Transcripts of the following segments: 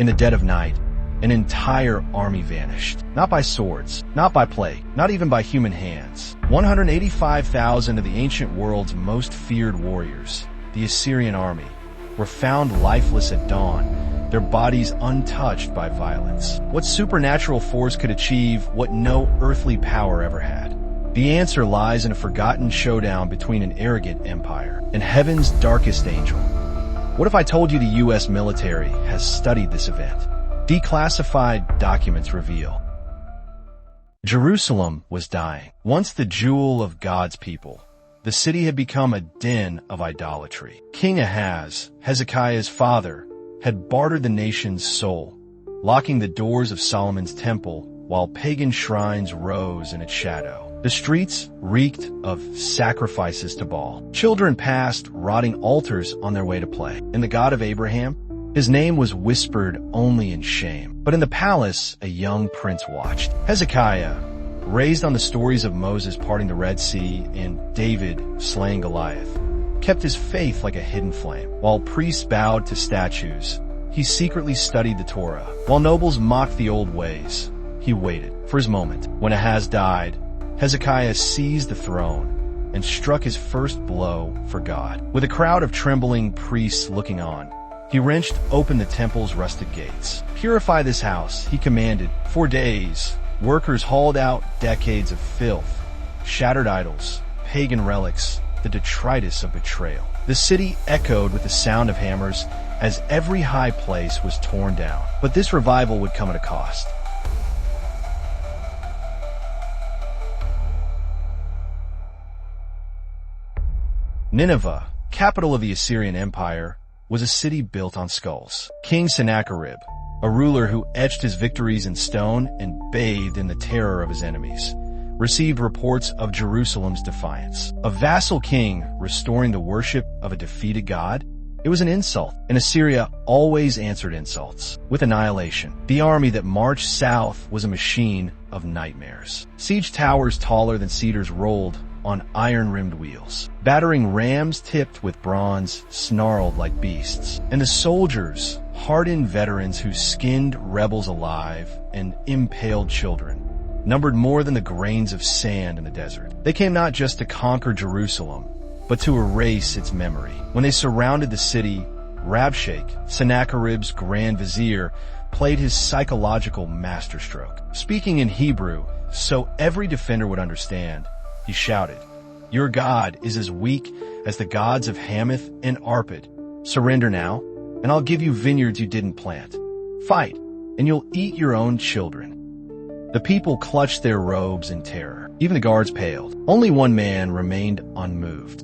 In the dead of night, an entire army vanished. Not by swords, not by plague, not even by human hands. 185,000 of the ancient world's most feared warriors, the Assyrian army, were found lifeless at dawn, their bodies untouched by violence. What supernatural force could achieve what no earthly power ever had? The answer lies in a forgotten showdown between an arrogant empire and heaven's darkest angel. What if I told you the U.S. military has studied this event? Declassified documents reveal Jerusalem was dying. Once the jewel of God's people, the city had become a den of idolatry. King Ahaz, Hezekiah's father, had bartered the nation's soul, locking the doors of Solomon's temple while pagan shrines rose in its shadow. The streets reeked of sacrifices to Baal. Children passed rotting altars on their way to play. And the God of Abraham, his name was whispered only in shame. But in the palace, a young prince watched. Hezekiah, raised on the stories of Moses parting the Red Sea and David slaying Goliath, kept his faith like a hidden flame. While priests bowed to statues, he secretly studied the Torah. While nobles mocked the old ways, he waited for his moment. When Ahaz died, Hezekiah seized the throne and struck his first blow for God. With a crowd of trembling priests looking on, he wrenched open the temple's rusted gates. Purify this house, he commanded. For days, workers hauled out decades of filth, shattered idols, pagan relics, the detritus of betrayal. The city echoed with the sound of hammers as every high place was torn down. But this revival would come at a cost. Nineveh, capital of the Assyrian Empire, was a city built on skulls. King Sennacherib, a ruler who etched his victories in stone and bathed in the terror of his enemies, received reports of Jerusalem's defiance. A vassal king restoring the worship of a defeated god? It was an insult, and Assyria always answered insults with annihilation. The army that marched south was a machine of nightmares. Siege towers taller than cedars rolled on iron-rimmed wheels. Battering rams tipped with bronze snarled like beasts. And the soldiers, hardened veterans who skinned rebels alive and impaled children, numbered more than the grains of sand in the desert. They came not just to conquer Jerusalem, but to erase its memory. When they surrounded the city, Rabshakeh, Sennacherib's grand vizier, played his psychological masterstroke. Speaking in Hebrew, so every defender would understand, he shouted, "Your God is as weak as the gods of Hamath and Arpad. Surrender now, and I'll give you vineyards you didn't plant. Fight, and you'll eat your own children." The people clutched their robes in terror. Even the guards paled. Only one man remained unmoved.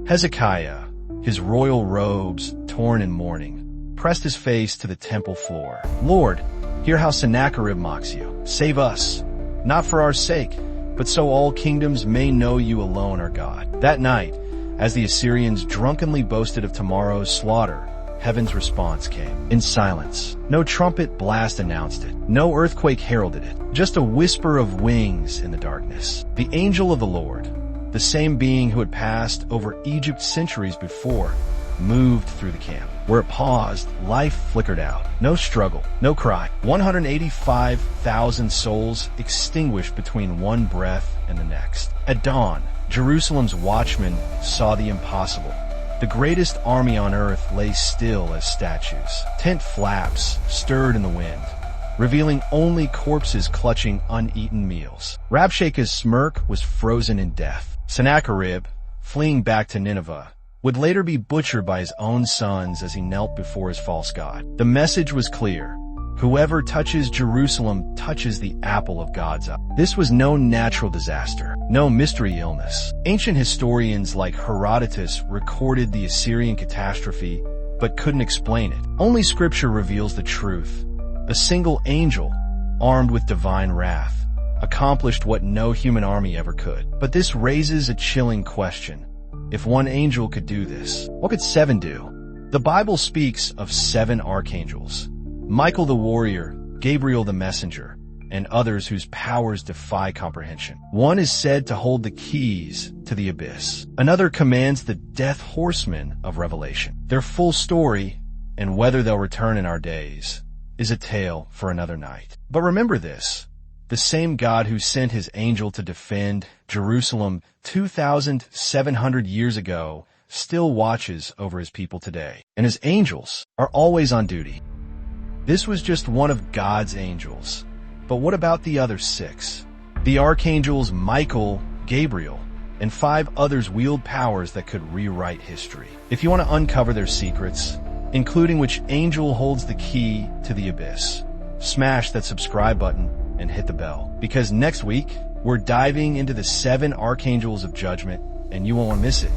Hezekiah, his royal robes torn in mourning, pressed his face to the temple floor. "Lord, hear how Sennacherib mocks you. Save us. Not for our sake, but so all kingdoms may know you alone are God." That night, as the Assyrians drunkenly boasted of tomorrow's slaughter, heaven's response came. In silence. No trumpet blast announced it. No earthquake heralded it. Just a whisper of wings in the darkness. The angel of the Lord, the same being who had passed over Egypt centuries before, moved through the camp. Where it paused, life flickered out. No struggle, no cry. 185,000 souls extinguished between one breath and the next. At dawn, Jerusalem's watchmen saw the impossible. The greatest army on earth lay still as statues. Tent flaps stirred in the wind, revealing only corpses clutching uneaten meals. Rabshakeh's smirk was frozen in death. Sennacherib, fleeing back to Nineveh, would later be butchered by his own sons as he knelt before his false god. The message was clear. Whoever touches Jerusalem touches the apple of God's eye. This was no natural disaster, no mystery illness. Ancient historians like Herodotus recorded the Assyrian catastrophe, but couldn't explain it. Only scripture reveals the truth. A single angel, armed with divine wrath, accomplished what no human army ever could. But this raises a chilling question. If one angel could do this, what could 7 do? The Bible speaks of 7 archangels. Michael the warrior, Gabriel the messenger, and others whose powers defy comprehension. One is said to hold the keys to the abyss. Another commands the death horsemen of Revelation. Their full story and whether they'll return in our days is a tale for another night. But remember this, the same God who sent his angel to defend Jerusalem 2,700 years ago still watches over his people today, and his angels are always on duty. This was just one of God's angels. But what about the other 6? The archangels Michael, Gabriel, and 5 others wield powers that could rewrite history. If you want to uncover their secrets, including which angel holds the key to the abyss, smash that subscribe button and hit the bell. Because next week, we're diving into the 7 archangels of judgment, and you won't want to miss it.